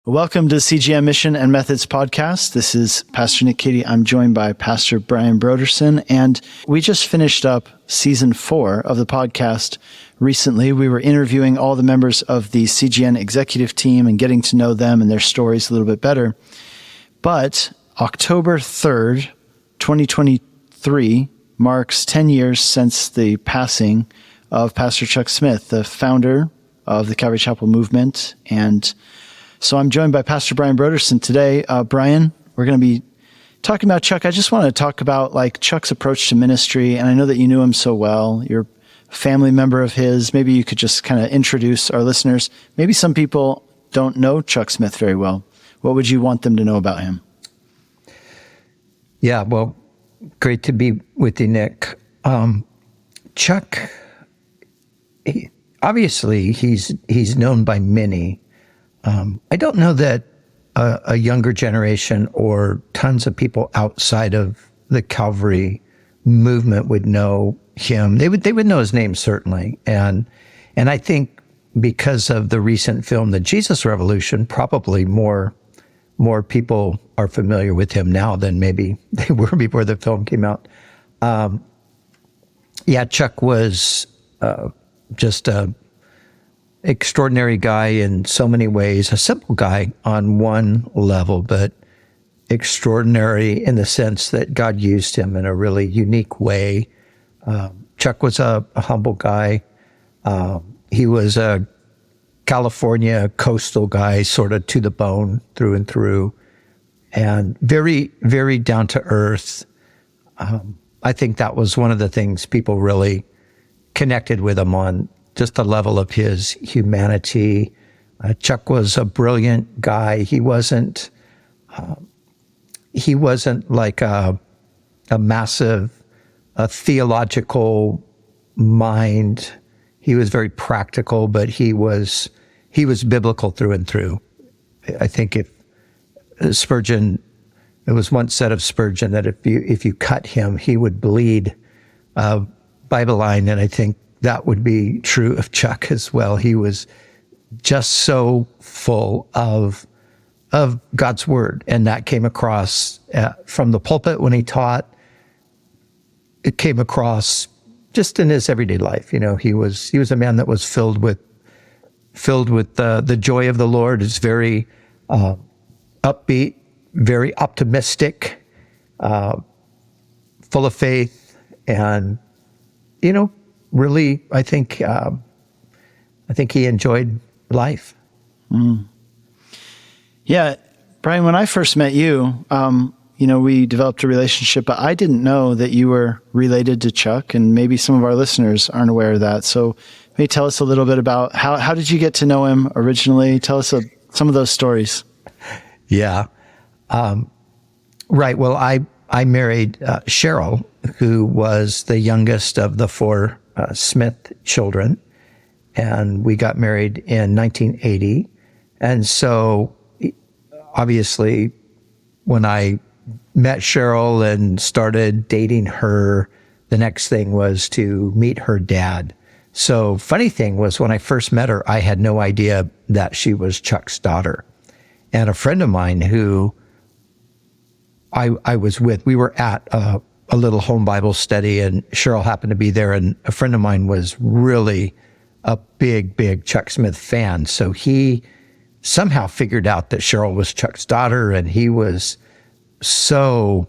Welcome to CGN Mission and Methods podcast. This is Pastor Nick Cady. I'm joined by Pastor Brian Brodersen, and we just finished up season 4 of the podcast recently. We were interviewing all the members of the CGN executive team and getting to know them and their stories a little bit better. But October 3rd, 2023 marks 10 years since the passing of Pastor Chuck Smith, the founder of the Calvary Chapel Movement. And so I'm joined by Pastor Brian Brodersen today. Brian, we're going to be talking about Chuck. I just want to talk about Chuck's approach to ministry. And I know that you knew him so well. You're a family member of his. Maybe you could just kind of introduce our listeners. Maybe some people don't know Chuck Smith very well. What would you want them to know about him? Yeah, well, great to be with you, Nick. Chuck, obviously, he's known by many. I don't know that a younger generation or tons of people outside of the Calvary movement would know him. They would know his name, certainly. And I think because of the recent film, The Jesus Revolution, probably more people are familiar with him now than maybe they were before the film came out. Chuck was just a extraordinary guy in so many ways, a simple guy on one level, but extraordinary in the sense that God used him in a really unique way. Chuck was a humble guy. He was a California coastal guy, sort of to the bone through and through, and very, very down to earth. I think that was one of the things people really connected with him on, just the level of his humanity. Chuck was a brilliant guy. He wasn't like a massive theological mind. He was very practical, but he was biblical through and through. I think if Spurgeon, it was once said of Spurgeon that if you cut him, he would bleed Bible line, and I think that would be true of Chuck as well. He was just so full of God's word, and that came across from the pulpit when he taught. It came across just in his everyday life. You know, he was a man that was filled with the joy of the Lord. Is very upbeat, very optimistic, full of faith, and really, I think he enjoyed life. Mm. Yeah, Brian, when I first met you, we developed a relationship, but I didn't know that you were related to Chuck, and maybe some of our listeners aren't aware of that. So maybe tell us a little bit about how did you get to know him originally? Tell us some of those stories. Yeah. Right. Well, I married Cheryl, who was the youngest of the 4 Smith children, and we got married in 1980. And so obviously when I met Cheryl and started dating her, the next thing was to meet her dad. So funny thing was, when I first met her, I had no idea that she was Chuck's daughter. And a friend of mine who I was with, we were at a little home Bible study, and Cheryl happened to be there, and a friend of mine was really a big Chuck Smith fan. So he somehow figured out that Cheryl was Chuck's daughter, and he was so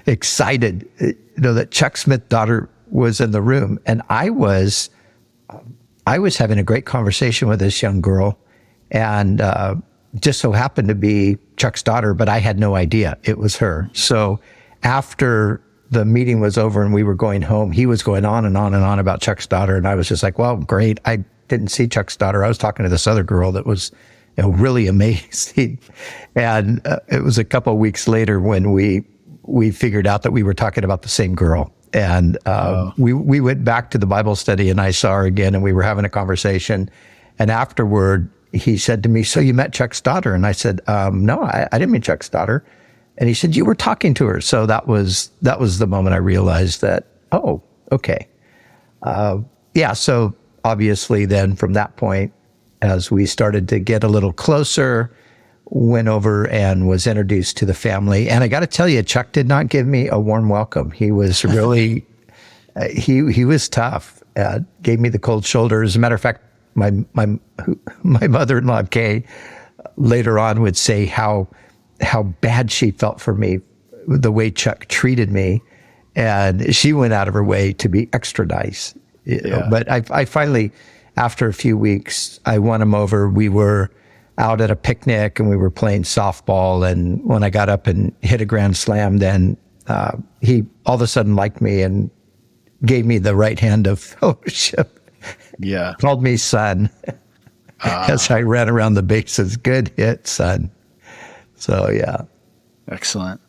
excited, that Chuck Smith's daughter was in the room. And I was having a great conversation with this young girl, and just so happened to be Chuck's daughter, but I had no idea it was her. So after the meeting was over and we were going home, he was going on and on and on about Chuck's daughter. And I was just like, well, great. I didn't see Chuck's daughter. I was talking to this other girl that was really amazing. And it was a couple of weeks later when we figured out that we were talking about the same girl. And we went back to the Bible study, and I saw her again, and we were having a conversation. And afterward, he said to me, "So you met Chuck's daughter?" And I said, "No, I didn't meet Chuck's daughter." And he said, "You were talking to her." So that was the moment I realized that, oh, okay. So obviously then from that point, as we started to get a little closer, went over and was introduced to the family. And I got to tell you, Chuck did not give me a warm welcome. He was really, he was tough. Gave me the cold shoulder. As a matter of fact, my mother-in-law, Kay, later on would say how bad she felt for me, the way Chuck treated me. And she went out of her way to be extra nice. Yeah. But I finally, after a few weeks, I won him over. We were out at a picnic and we were playing softball. And when I got up and hit a grand slam, then he all of a sudden liked me and gave me the right hand of fellowship. Yeah. Called me son as I ran around the bases. Good hit, son. So, yeah. Excellent.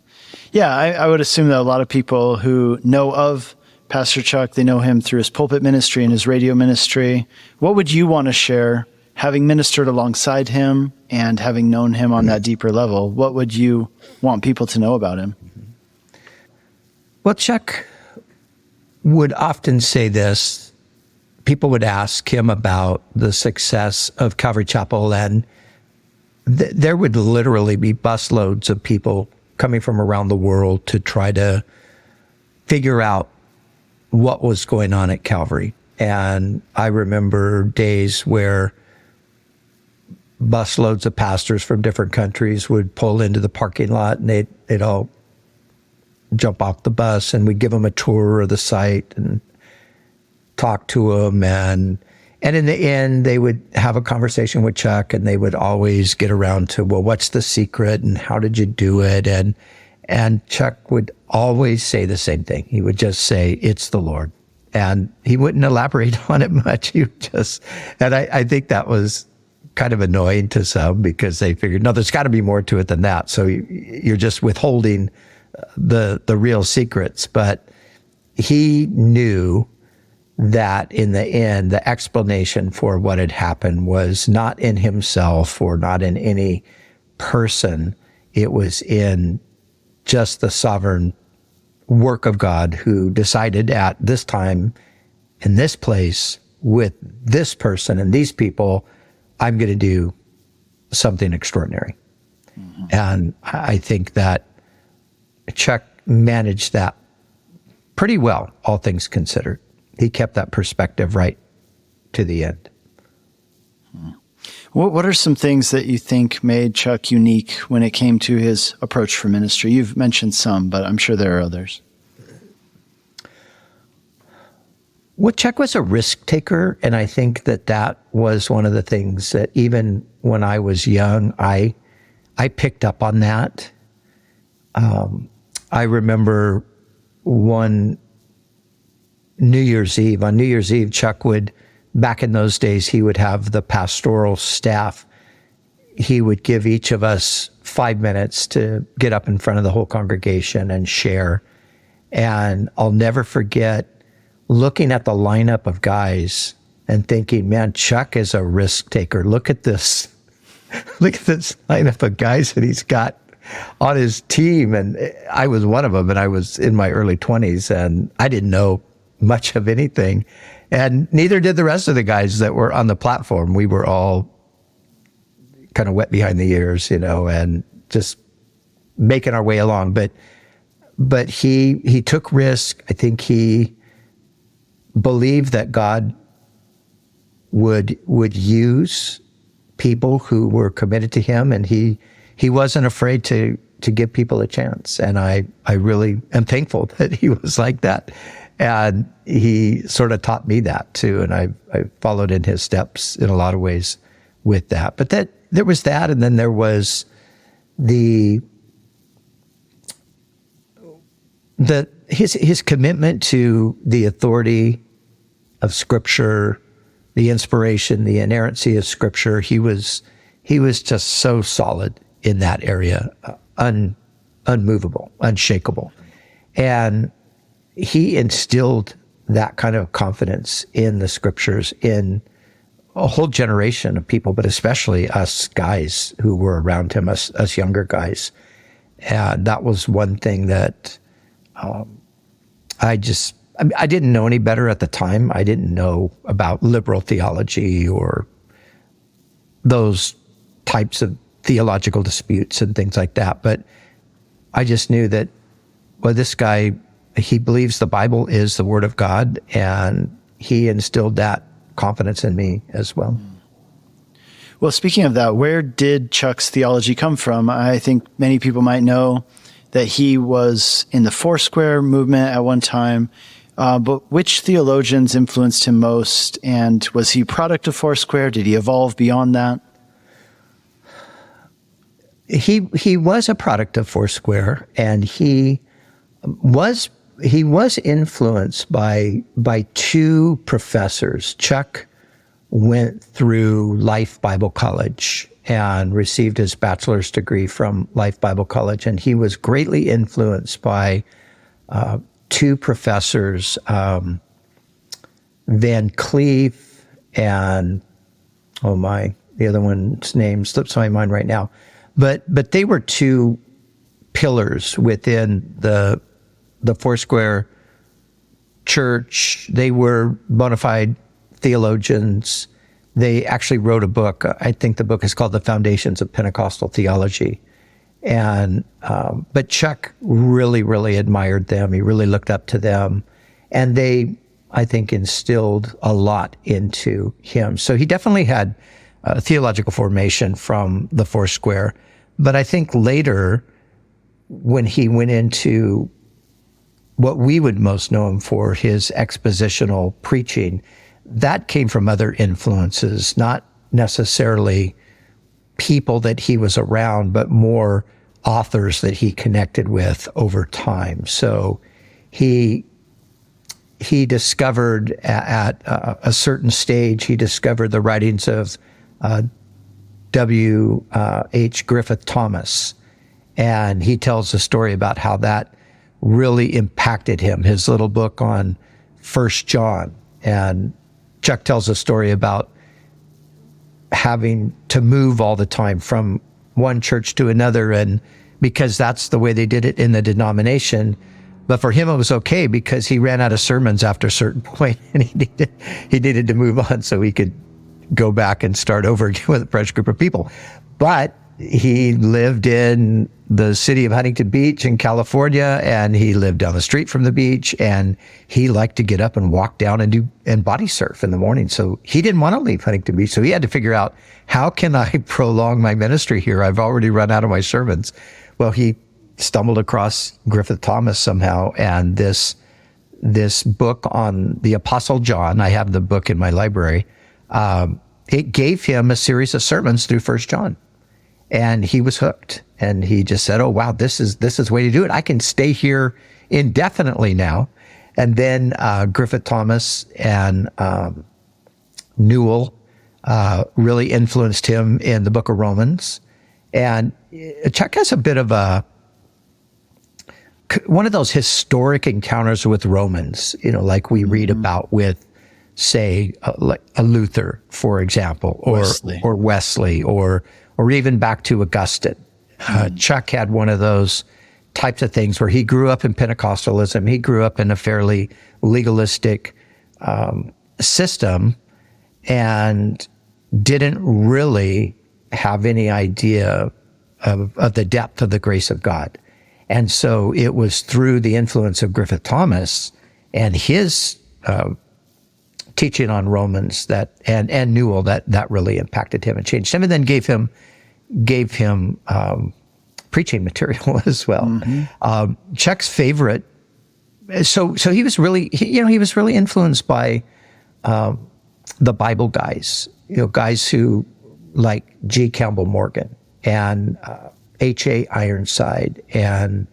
Yeah, I would assume that a lot of people who know of Pastor Chuck, they know him through his pulpit ministry and his radio ministry. What would you want to share, having ministered alongside him and having known him on that deeper level? What would you want people to know about him? Well, Chuck would often say this. People would ask him about the success of Calvary Chapel, and there would literally be busloads of people coming from around the world to try to figure out what was going on at Calvary. And I remember days where busloads of pastors from different countries would pull into the parking lot, and they'd all jump off the bus, and we'd give them a tour of the site and talk to them. And in the end, they would have a conversation with Chuck, and they would always get around to, well, what's the secret and how did you do it? And Chuck would always say the same thing. He would just say, it's the Lord. And he wouldn't elaborate on it much. He would just, and I think that was kind of annoying to some because they figured, no, there's got to be more to it than that. So you're just withholding the real secrets. But he knew that in the end, the explanation for what had happened was not in himself or not in any person. It was in just the sovereign work of God, who decided at this time, in this place, with this person and these people, I'm going to do something extraordinary. Mm-hmm. And I think that Chuck managed that pretty well, all things considered. He kept that perspective right to the end. What are some things that you think made Chuck unique when it came to his approach for ministry? You've mentioned some, but I'm sure there are others. Well, Chuck was a risk taker, and I think that was one of the things that even when I was young, I picked up on that. I remember one New Year's Eve. On New Year's Eve, Chuck would, back in those days, he would have the pastoral staff. He would give each of us 5 minutes to get up in front of the whole congregation and share. And I'll never forget looking at the lineup of guys and thinking, man, Chuck is a risk taker. Look at this. Look at this lineup of guys that he's got on his team. And I was one of them, and I was in my early 20s, and I didn't know much of anything. And neither did the rest of the guys that were on the platform. We were all kind of wet behind the ears, and just making our way along. But he took risk. I think he believed that God would use people who were committed to him, and he wasn't afraid to give people a chance. And I really am thankful that he was like that. And he sort of taught me that too. And I followed in his steps in a lot of ways with that. But there was that, and then there was his commitment to the authority of Scripture, the inspiration, the inerrancy of Scripture. He was just so solid in that area, unmovable, unshakable. And he instilled that kind of confidence in the Scriptures in a whole generation of people, but especially us guys who were around him, us younger guys. And that was one thing that I didn't know any better at the time. I didn't know about liberal theology or those types of theological disputes and things like that. But I just knew that, well, this guy, he believes the Bible is the Word of God, and he instilled that confidence in me as well. Well, speaking of that, where did Chuck's theology come from? I think many people might know that he was in the Foursquare movement at one time, but which theologians influenced him most? And was he a product of Foursquare? Did he evolve beyond that? He was a product of Foursquare, and he was influenced by two professors. Chuck went through Life Bible College and received his bachelor's degree from Life Bible College, and he was greatly influenced by two professors, Van Cleef and the other one's name slips my mind right now. But they were two pillars within the Foursquare church. They were bona fide theologians. They actually wrote a book. I think the book is called The Foundations of Pentecostal Theology. And but Chuck really, really admired them. He really looked up to them. And they, I think, instilled a lot into him. So he definitely had a theological formation from the Foursquare. But I think later, when he went into what we would most know him for, his expositional preaching, that came from other influences, not necessarily people that he was around, but more authors that he connected with over time. So he discovered at a certain stage, he discovered the writings of W.H. Griffith Thomas. And he tells a story about how that really impacted him, his little book on 1 John. And Chuck tells a story about having to move all the time from one church to another, and because that's the way they did it in the denomination. But for him, it was okay because he ran out of sermons after a certain point, and he needed to move on so he could go back and start over again with a fresh group of people. But he lived in the city of Huntington Beach in California, and he lived down the street from the beach, and he liked to get up and walk down and body surf in the morning. So he didn't want to leave Huntington Beach. So he had to figure out, how can I prolong my ministry here? I've already run out of my sermons. Well, he stumbled across Griffith Thomas somehow, and this book on the Apostle John, I have the book in my library, it gave him a series of sermons through 1 John. And he was hooked, and he just said, "Oh wow, this is the way to do it. I can stay here indefinitely now." And then Griffith Thomas and Newell really influenced him in the Book of Romans. And Chuck has a bit of one of those historic encounters with Romans, like we read about with, say, like a Luther, for example, or Wesley, or even back to Augustine. Chuck had one of those types of things where he grew up in Pentecostalism. He grew up in a fairly legalistic system and didn't really have any idea of the depth of the grace of God. And so it was through the influence of Griffith Thomas and his teaching on Romans and Newell that really impacted him and changed him, and then gave him preaching material as well. Mm-hmm. Chuck's favorite. So he was really influenced by the Bible guys, guys who like G. Campbell Morgan and H.A. Ironside and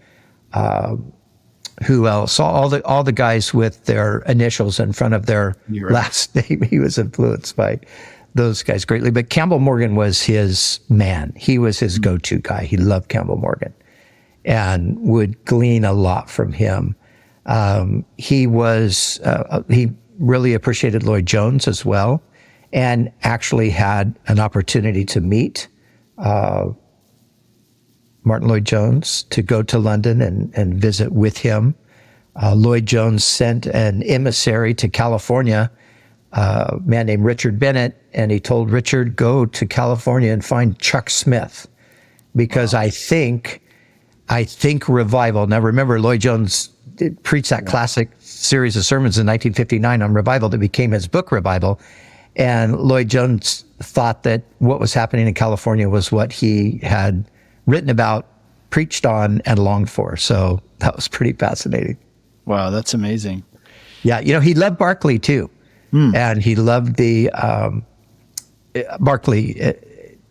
who else? All the guys with their initials in front of their last name. He was influenced by those guys greatly. But Campbell Morgan was his man. He was his go-to guy. He loved Campbell Morgan and would glean a lot from him. He really appreciated Lloyd Jones as well, and actually had an opportunity to meet Martin Lloyd Jones, to go to London and visit with him. Lloyd Jones sent an emissary to California a man named Richard Bennett, and he told Richard, go to California and find Chuck Smith, because I think revival. Now remember, Lloyd Jones preached that classic series of sermons in 1959 on revival that became his book, Revival. And Lloyd Jones thought that what was happening in California was what he had written about, preached on, and longed for. So that was pretty fascinating. Wow, that's amazing. Yeah, he loved Barclay too. And he loved the, Barclay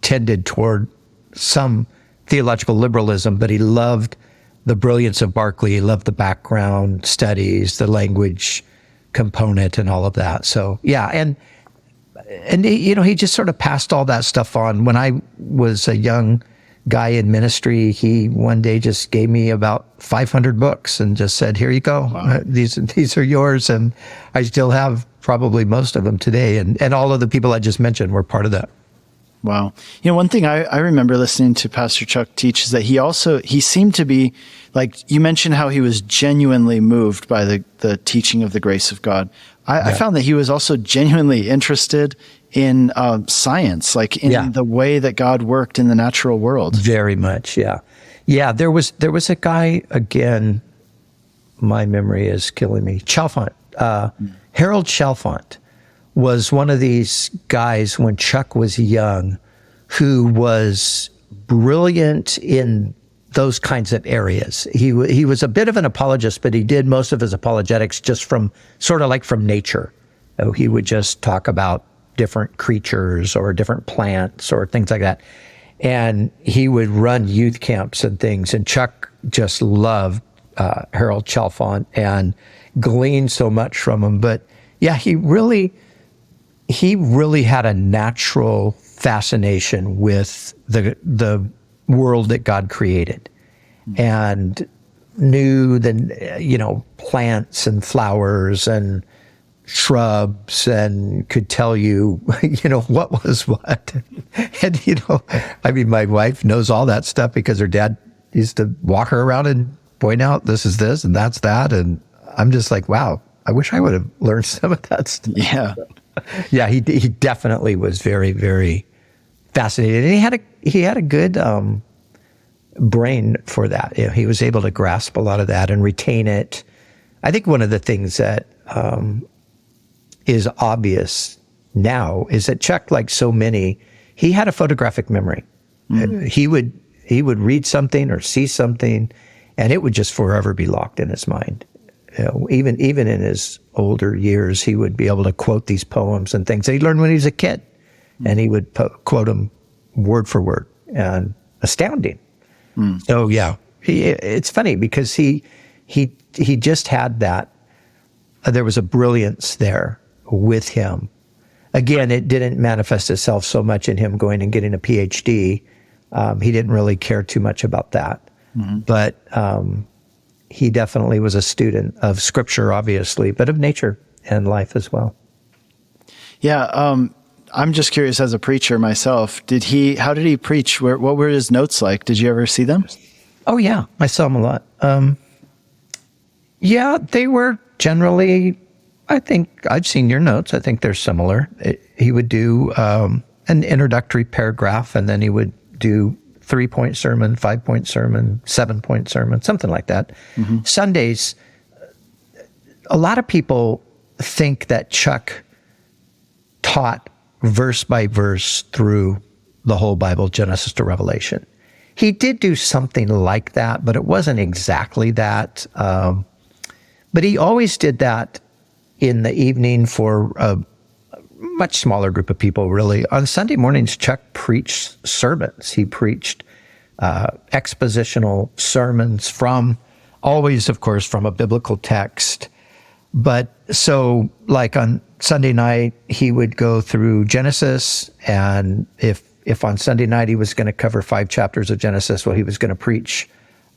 tended toward some theological liberalism, but he loved the brilliance of Barclay. He loved the background studies, the language component, and all of that. So yeah, and he just sort of passed all that stuff on. When I was a young guy in ministry, he one day just gave me about 500 books and just said, here you go. Wow. These are yours. And I still have probably most of them today. And all of the people I just mentioned were part of that. Wow. One thing I remember listening to Pastor Chuck teach is that he seemed to be, like you mentioned how he was genuinely moved by the teaching of the grace of God. I found that he was also genuinely interested in science, like in the way that God worked in the natural world. Very much, yeah. Yeah, there was a guy, again, my memory is killing me, Chalfont. Harold Chalfont was one of these guys when Chuck was young who was brilliant in those kinds of areas. He was a bit of an apologist, but he did most of his apologetics just from nature. So he would just talk about different creatures or different plants or things like that. And he would run youth camps and things. And Chuck just loved Harold Chalfont and gleaned so much from him. But yeah, he really had a natural fascination with the world that God created, and knew the plants and flowers and shrubs, and could tell you what was what. And my wife knows all that stuff because her dad used to walk her around and point out this is this and that's that, and I'm just like, wow, I wish I would have learned some of that stuff. Yeah. Yeah, he definitely was very, very fascinated, and he had a good brain for that. He was able to grasp a lot of that and retain it. I think one of the things that is obvious now is that Chuck, like so many, he had a photographic memory. Mm-hmm. He would read something or see something, and it would just forever be locked in his mind. Even in his older years, he would be able to quote these poems and things that he learned when he was a kid, and he would quote them word for word, and astounding. So yeah, it's funny because he just had that. There was a brilliance there with him. Again, it didn't manifest itself so much in him going and getting a PhD. He didn't really care too much about that, but he definitely was a student of Scripture, obviously, but of nature and life as well. Yeah, I'm just curious, as a preacher myself, how did he preach? What were his notes like? Did you ever see them? Oh yeah, I saw him a lot. Yeah, they were generally, I think I've seen your notes. I think they're similar. He would do an introductory paragraph, and then he would do 3-point sermon, 5-point sermon, 7-point sermon, something like that. Mm-hmm. Sundays, a lot of people think that Chuck taught verse by verse through the whole Bible, Genesis to Revelation. He did do something like that, but it wasn't exactly that. But he always did that in the evening for a much smaller group of people, really. On Sunday mornings, Chuck preached sermons. He preached expositional sermons always, of course, from a biblical text. But so, like on Sunday night, he would go through Genesis, and if on Sunday night he was going to cover 5 chapters of Genesis, well, he was going to preach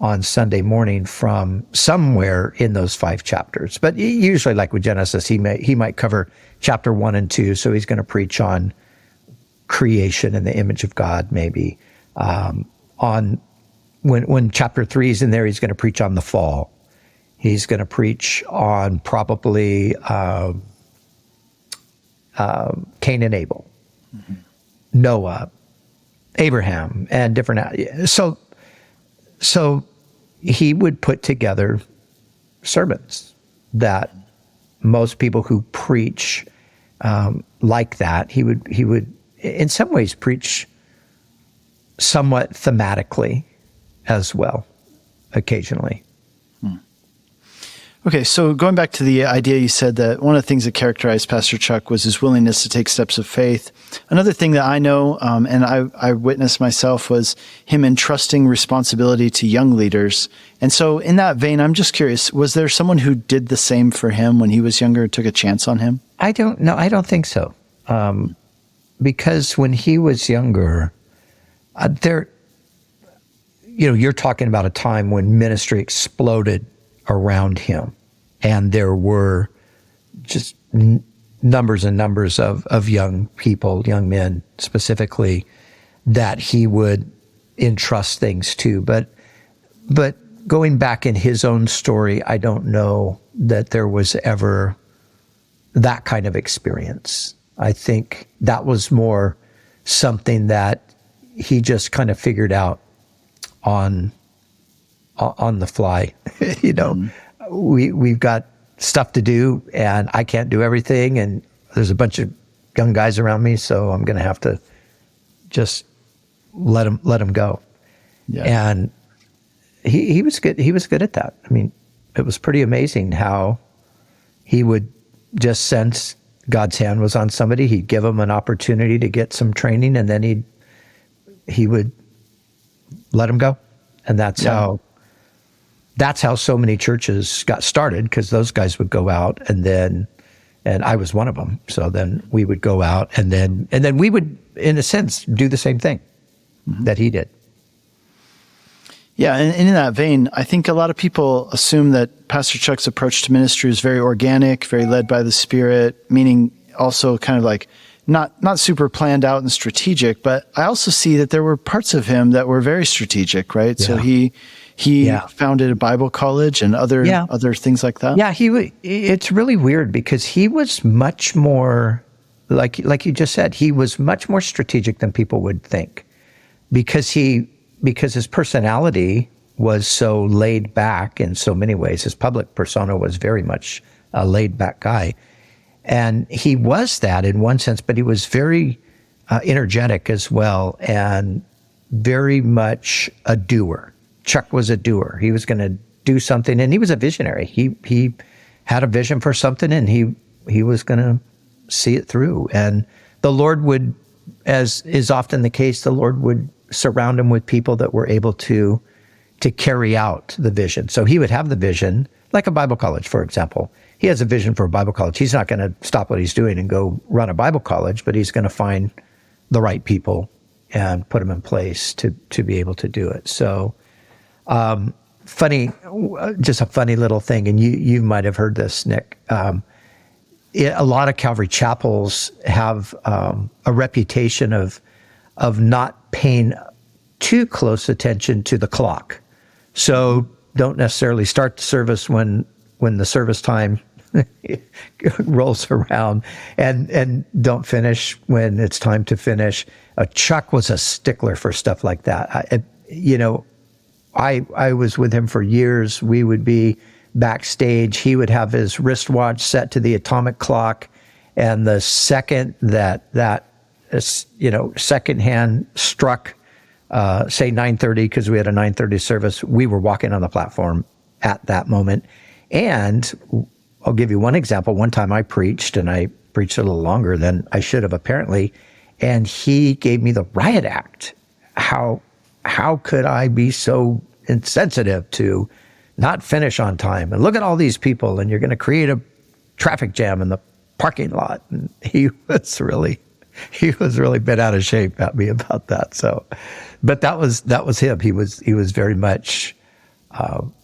on Sunday morning from somewhere in those 5 chapters. But usually, like with Genesis, he might cover chapter 1 and 2, so he's going to preach on creation and the image of God, maybe. On when chapter 3 is in there, he's going to preach on the fall. He's going to preach on probably Cain and Abel, Noah, Abraham, and different. So he would put together sermons that most people who preach like that, he would in some ways preach somewhat thematically as well, occasionally. Okay, so going back to the idea, you said that one of the things that characterized Pastor Chuck was his willingness to take steps of faith. Another thing that I know, and I witnessed myself, was him entrusting responsibility to young leaders. And so in that vein, I'm just curious, was there someone who did the same for him when he was younger, took a chance on him? I don't know. I don't think so. Because when he was younger, you're talking about a time when ministry exploded around him, and there were just numbers and numbers of young people, young men specifically, that he would entrust things to. But going back in his own story, I don't know that there was ever that kind of experience. I think that was more something that he just kind of figured out on the fly. We've got stuff to do, and I can't do everything, and there's a bunch of young guys around me, so I'm going to have to just let him go. Yeah. And he was good. He was good at that. I mean, it was pretty amazing how he would just sense God's hand was on somebody. He'd give them an opportunity to get some training, and then he would let them go. And that's how so many churches got started, because those guys would go out, and I was one of them. So then we would go out, and then we would, in a sense, do the same thing that he did. Yeah, and in that vein, I think a lot of people assume that Pastor Chuck's approach to ministry is very organic, very led by the Spirit, meaning also kind of like not super planned out and strategic, but I also see that there were parts of him that were very strategic, right? Yeah. So he founded a Bible college and other things like that. Yeah, it's really weird, because he was much more, like you just said, he was much more strategic than people would think, because his personality was so laid back in so many ways. His public persona was very much a laid back guy. And he was that in one sense, but he was very energetic as well, and very much a doer. Chuck was a doer. He was going to do something, and he was a visionary. He had a vision for something, and he was going to see it through. And the Lord would, as is often the case, the Lord would surround him with people that were able to carry out the vision. So he would have the vision, like a Bible college, for example. He has a vision for a Bible college. He's not going to stop what he's doing and go run a Bible college, but he's going to find the right people and put them in place to be able to do it. So, just a funny little thing, and you might have heard this, Nick. A lot of Calvary chapels have a reputation of not paying too close attention to the clock. So don't necessarily start the service when the service time rolls around, and don't finish when it's time to finish. Chuck was a stickler for stuff like that. I was with him for years. We would be backstage. He would have his wristwatch set to the atomic clock, and the second that second hand struck, say 9:30, because we had a 9:30 service, we were walking on the platform at that moment. And I'll give you one example. One time I preached, and I preached a little longer than I should have apparently, and he gave me the riot act. How could I be so insensitive to not finish on time? And look at all these people, and you're going to create a traffic jam in the parking lot. And he was really bent out of shape at me about that. So, but that was him. He was very much,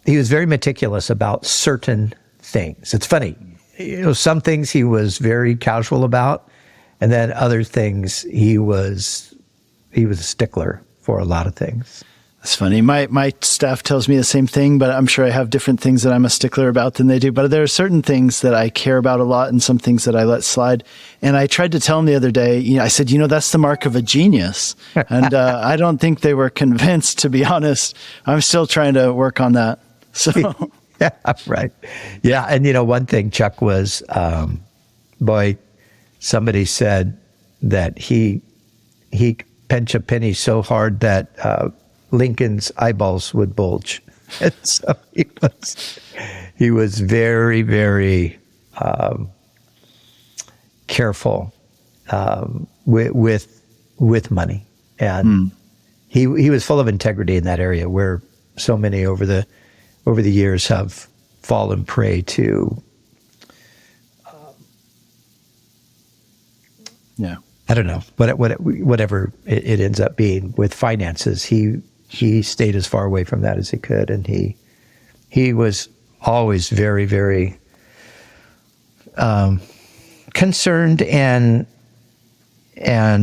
he was very meticulous about certain things. It's funny, some things he was very casual about, and then other things he was a stickler for a lot of things. It's funny. My staff tells me the same thing, but I'm sure I have different things that I'm a stickler about than they do. But there are certain things that I care about a lot and some things that I let slide. And I tried to tell them the other day, I said, that's the mark of a genius. And I don't think they were convinced, to be honest. I'm still trying to work on that. So, yeah, right. Yeah. And, one thing, Chuck, was, somebody said that he pinch a penny so hard that Lincoln's eyeballs would bulge. And so he was very, very careful with money, and he was full of integrity in that area where so many over the years have fallen prey to. I don't know, whatever it ends up being with finances. He stayed as far away from that as he could, and he was always very, very concerned and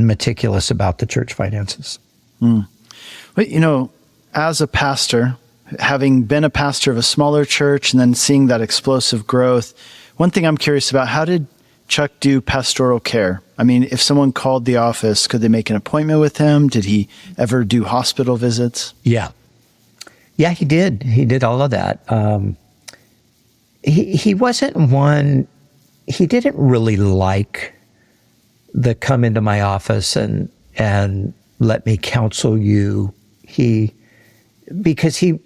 meticulous about the church finances. But as a pastor, having been a pastor of a smaller church and then seeing that explosive growth, one thing I'm curious about: how did Chuck do pastoral care? I mean, if someone called the office, could they make an appointment with him? Did he ever do hospital visits? Yeah, he did. He did all of that. He wasn't one. He didn't really like the come into my office and let me counsel you. Because he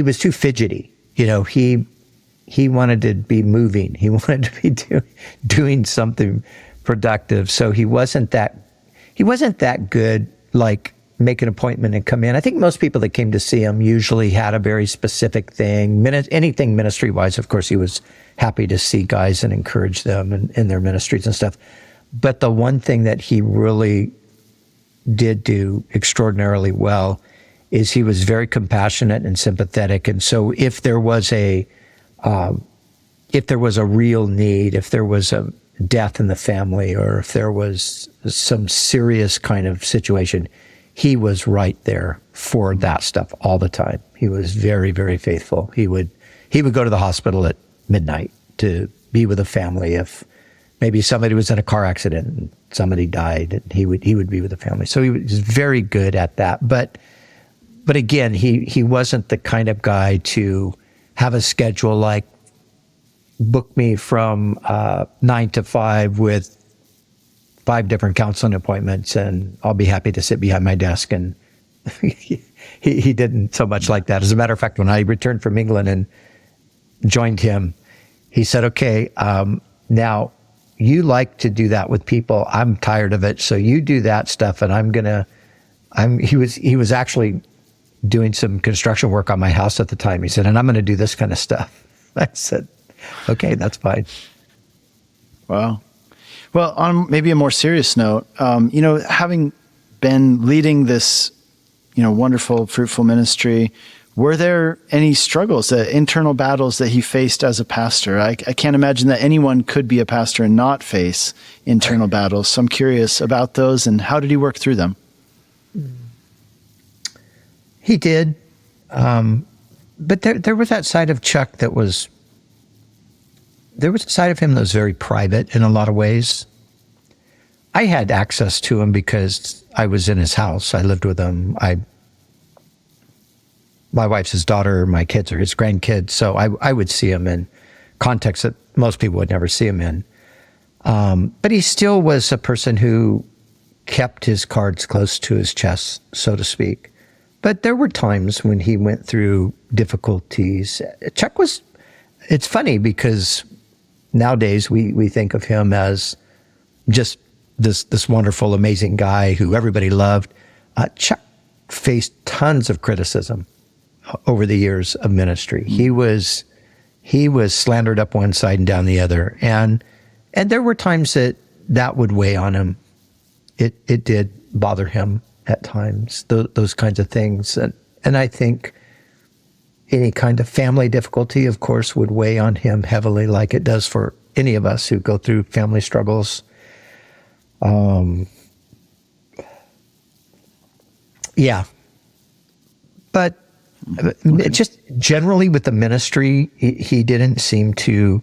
was too fidgety. He wanted to be moving. He wanted to be doing something productive. So he wasn't that good, like make an appointment and come in. I think most people that came to see him usually had a very specific thing. Anything ministry wise, of course, he was happy to see guys and encourage them in their ministries and stuff. But the one thing that he really did do extraordinarily well is he was very compassionate and sympathetic. And so if there was a real need, if there was a death in the family, or if there was some serious kind of situation, he was right there for that stuff all the time. He was very, very faithful. He would go to the hospital at midnight to be with a family. If maybe somebody was in a car accident and somebody died, and he would be with the family. So he was very good at that. But again, he wasn't the kind of guy to have a schedule like book me from 9 to 5 with 5 different counseling appointments, and I'll be happy to sit behind my desk. And he didn't so much like that. As a matter of fact, when I returned from England and joined him, he said, "Okay, now you like to do that with people. I'm tired of it. So you do that stuff, and he was actually doing some construction work on my house at the time. He said, and I'm going to do this kind of stuff." I said, "Okay, that's fine." Wow. Well, on maybe a more serious note, having been leading this, wonderful, fruitful ministry, were there any struggles, internal battles that he faced as a pastor? I can't imagine that anyone could be a pastor and not face internal battles. So I'm curious about those, and how did he work through them? He did. But there was that side of Chuck there was a side of him that was very private in a lot of ways. I had access to him because I was in his house. I lived with him. My wife's his daughter, my kids are his grandkids, so I would see him in contexts that most people would never see him in. But he still was a person who kept his cards close to his chest, so to speak. But there were times when he went through difficulties. Chuck it's funny because nowadays we think of him as just this wonderful, amazing guy who everybody loved. Chuck faced tons of criticism over the years of ministry. He was slandered up one side and down the other. And there were times that would weigh on him. It did bother him at times, those kinds of things. And I think any kind of family difficulty, of course, would weigh on him heavily, like it does for any of us who go through family struggles. Yeah. But just generally with the ministry, he didn't seem to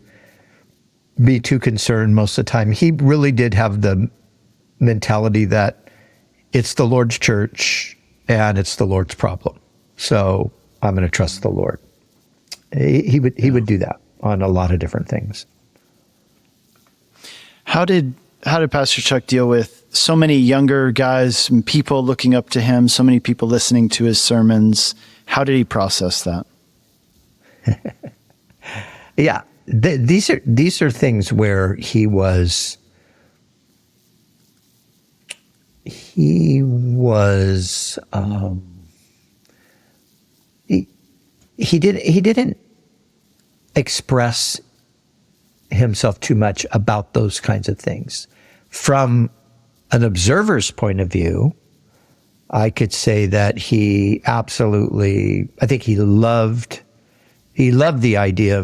be too concerned most of the time. He really did have the mentality that it's the Lord's church and it's the Lord's problem. So I'm going to trust the Lord. He would do that on a lot of different things. How did Pastor Chuck deal with so many younger guys and people looking up to him, so many people listening to his sermons? How did he process that? Yeah, these are things where he didn't express himself too much about those kinds of things. From an observer's point of view, I could say that he absolutely, I think he loved the idea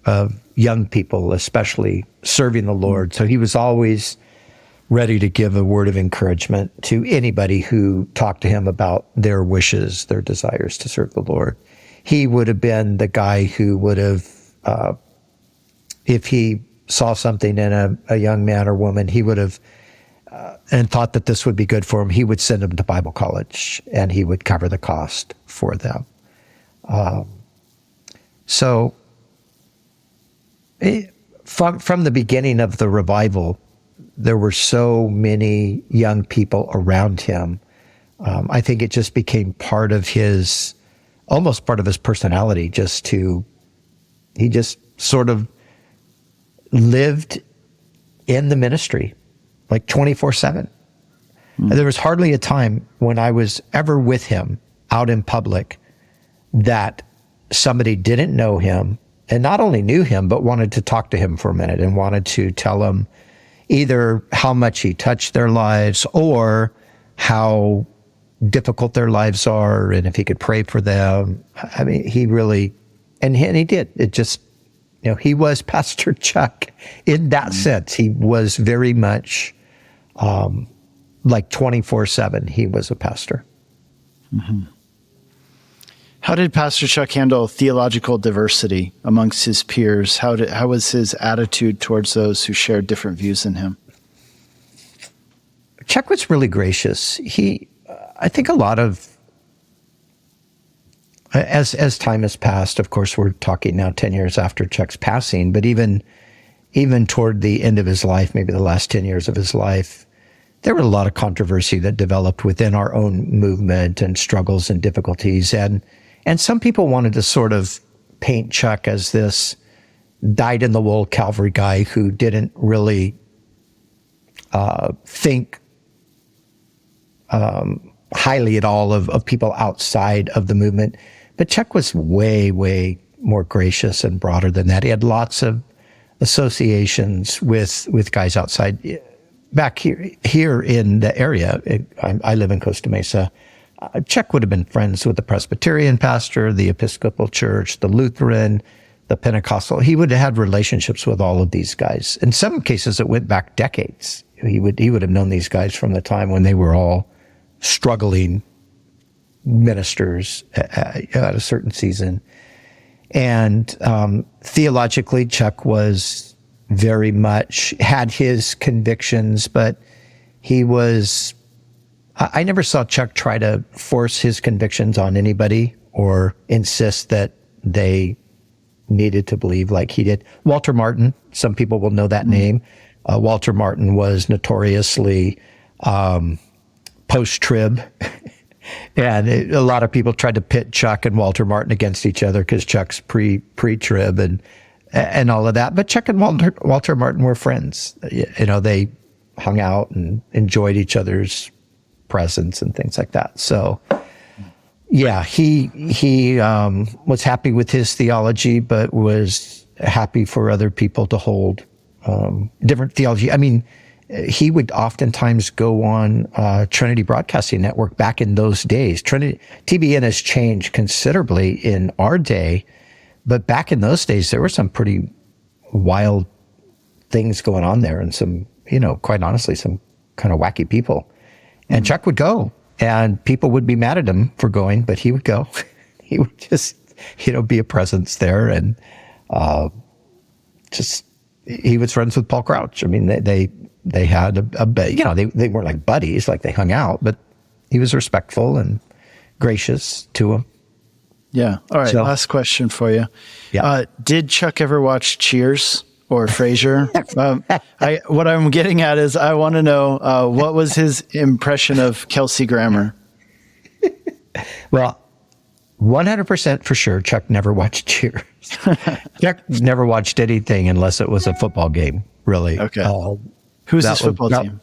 of young people, especially serving the Lord. So he was always ready to give a word of encouragement to anybody who talked to him about their wishes, their desires to serve the Lord. He would have been the guy who would have, if he saw something in a young man or woman, he would have, and thought that this would be good for him, he would send them to Bible college and he would cover the cost for them. From the beginning of the revival, there were so many young people around him. I think it just became almost part of his personality, he just sort of lived in the ministry, like 24/7. There was hardly a time when I was ever with him out in public that somebody didn't know him, and not only knew him, but wanted to talk to him for a minute and wanted to tell him either how much he touched their lives or how difficult their lives are and if he could pray for them. I mean, he really, and he did. It just, he was Pastor Chuck in that sense. He was very much like 24/7. He was a pastor. Mm-hmm. How did Pastor Chuck handle theological diversity amongst his peers? How was his attitude towards those who shared different views than him? Chuck was really gracious. I think a lot of, as time has passed, of course, we're talking now 10 years after Chuck's passing, but even toward the end of his life, maybe the last 10 years of his life, there was a lot of controversy that developed within our own movement and struggles and difficulties. And some people wanted to sort of paint Chuck as this dyed-in-the-wool Calvary guy who didn't really think highly at all of people outside of the movement. But Chuck was way, way more gracious and broader than that. He had lots of associations with guys outside. Back here in the area, I live in Costa Mesa. Chuck would have been friends with the Presbyterian pastor, the Episcopal Church, the Lutheran, the Pentecostal. He would have had relationships with all of these guys. In some cases, it went back decades. He would have known these guys from the time when they were all struggling ministers at a certain season. And theologically, Chuck was very much, had his convictions, but I never saw Chuck try to force his convictions on anybody or insist that they needed to believe like he did. Walter Martin, some people will know that name. Walter Martin was notoriously post-trib. And a lot of people tried to pit Chuck and Walter Martin against each other because Chuck's pre-trib and all of that. But Chuck and Walter Martin were friends. They hung out and enjoyed each other's presence and things like that. So, yeah, he was happy with his theology, but was happy for other people to hold different theology. I mean, he would oftentimes go on Trinity Broadcasting Network back in those days. TBN has changed considerably in our day, but back in those days, there were some pretty wild things going on there and some, quite honestly, some kind of wacky people. And Chuck would go, and people would be mad at him for going, but he would go. he would just, be a presence there. And he was friends with Paul Crouch. I mean, they had they weren't like buddies, like they hung out, but he was respectful and gracious to him. Yeah. All right. Last question for you. Yeah. Did Chuck ever watch Cheers or Frasier? What I'm getting at is I want to know what was his impression of Kelsey Grammer? Well, 100% for sure, Chuck never watched Cheers. Chuck never watched anything unless it was a football game, really. Okay. Who's his football team?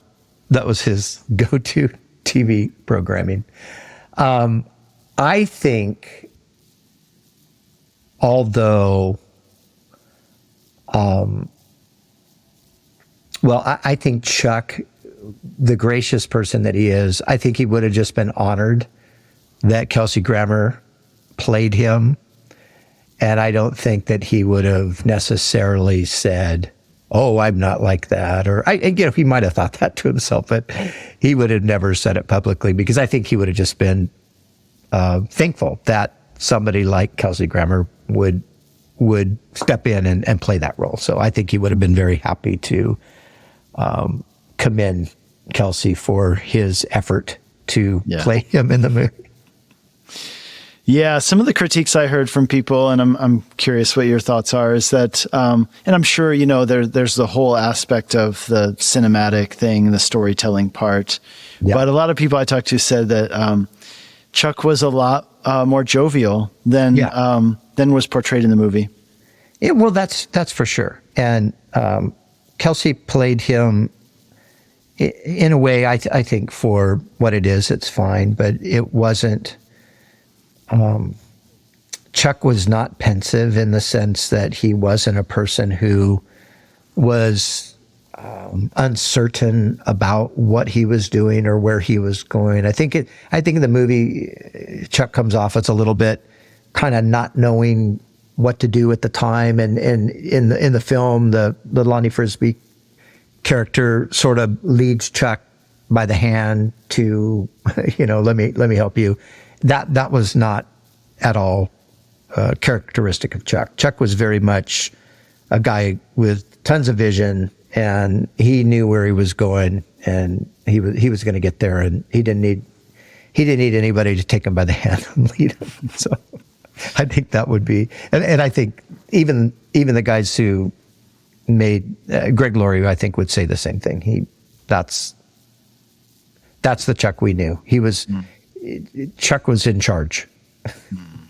That was his go-to TV programming. I think, although, I think Chuck, the gracious person that he is, I think he would have just been honored that Kelsey Grammer played him. And I don't think that he would have necessarily said, "Oh, I'm not like that." Or he might have thought that to himself, but he would have never said it publicly, because I think he would have just been thankful that somebody like Kelsey Grammer would step in and play that role. So I think he would have been very happy to commend Kelsey for his effort to play him in the movie. Yeah, some of the critiques I heard from people, and I'm curious what your thoughts are, is that, and I'm sure there's the whole aspect of the cinematic thing, the storytelling part, but a lot of people I talked to said that Chuck was a lot more jovial than was portrayed in the movie. Yeah, well, that's for sure. And Kelsey played him in a way. I think for what it is, it's fine, but it wasn't. Chuck was not pensive in the sense that he wasn't a person who was uncertain about what he was doing or where he was going. I think in the movie, Chuck comes off as a little bit kind of not knowing what to do at the time, and in the film, the Lonnie Frisbee character sort of leads Chuck by the hand to, let me help you. That was not at all characteristic of Chuck. Chuck was very much a guy with tons of vision, and he knew where he was going, and he was going to get there, and he didn't need anybody to take him by the hand and lead him. So I think that would be, and I think even the guys who made Greg Laurie, I think, would say the same thing. That's the Chuck we knew. He was. Chuck was in charge.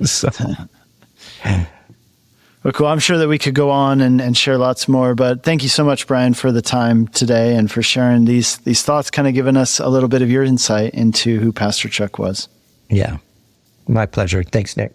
So. Well, cool. I'm sure that we could go on and share lots more, but thank you so much, Brian, for the time today and for sharing these thoughts, kind of giving us a little bit of your insight into who Pastor Chuck was. Yeah, my pleasure. Thanks, Nick.